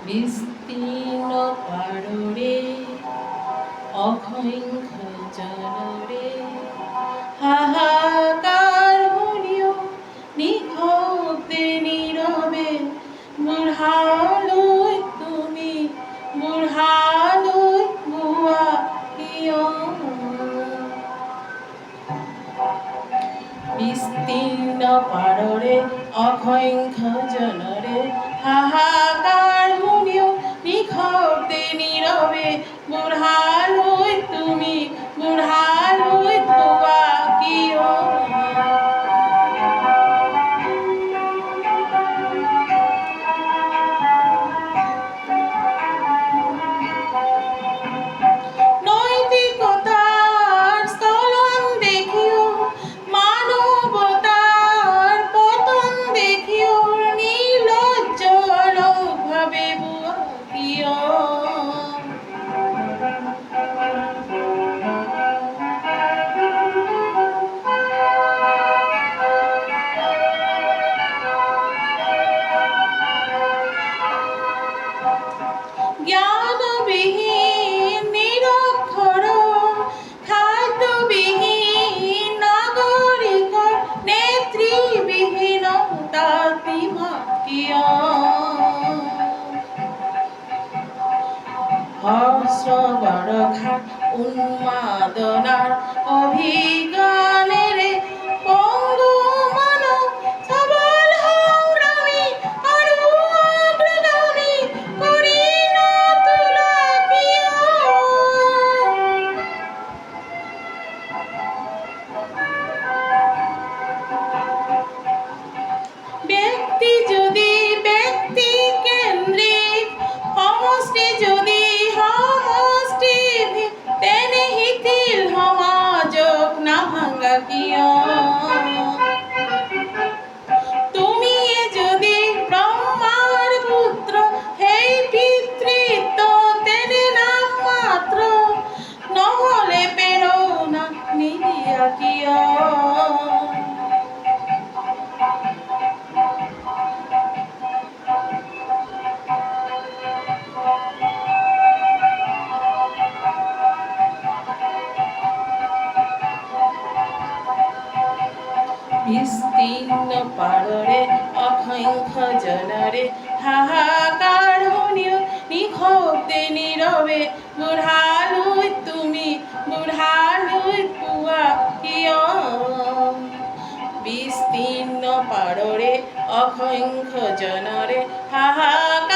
বিস্তীর্ণ পাররে অসংখ্য জনরে হাহাকার শুনিও নিশব্দে নীরবে বুঢ়ালৈ তুমি বুঢ়ালৈ গোৱা কিয় বিস্তীৰ্ণ পাৰৰে অসংখ্য জনৰে হাহাকাৰ শুনিও নিশব্দে নীৰৱে বুঢ়ালৈ তুমি বুঢ়ালৈ গোৱা কিয় নৈতিকতার স্থলন দেখিও মানবতার পতন দেখিও নির্লজ্জ ভাবে কিয় জ্ঞানবিহীন নিরক্ষর খাদ্যবিহীন নাগরিকর নেত্রীবিহীনতা কিয় হর্ষবরখার উন্মাদনার অভিজ্ঞানেরে পঙ্গু মানব সবল সংগ্রামী আৰু অগ্রগামী করি না তোলা কিয় ব্যক্তি যদি ব্যক্তি কেন্দ্রিক সমষ্টি যদি সমষ্টি তেনে শিথিল সমাজক নাভাঙা কিয় তুমিয়ে যদি ব্রহ্মার পুত্র সেই পিতৃত্ব তেনে নাম মাত্র নহলে প্রেরণা নিদিয়া কিয় বিস্তীর্ণ পাৰৰে অসংখ্য জনৰে হাহাকাৰ শুনিও নিশব্দে নীৰৱে বুঢ়ালৈ তুমি বুঢ়ালৈ পোৱা কিয় বিস্তীৰ্ণ পাৰৰে অসংখ্য জনৰে হাহাকাৰ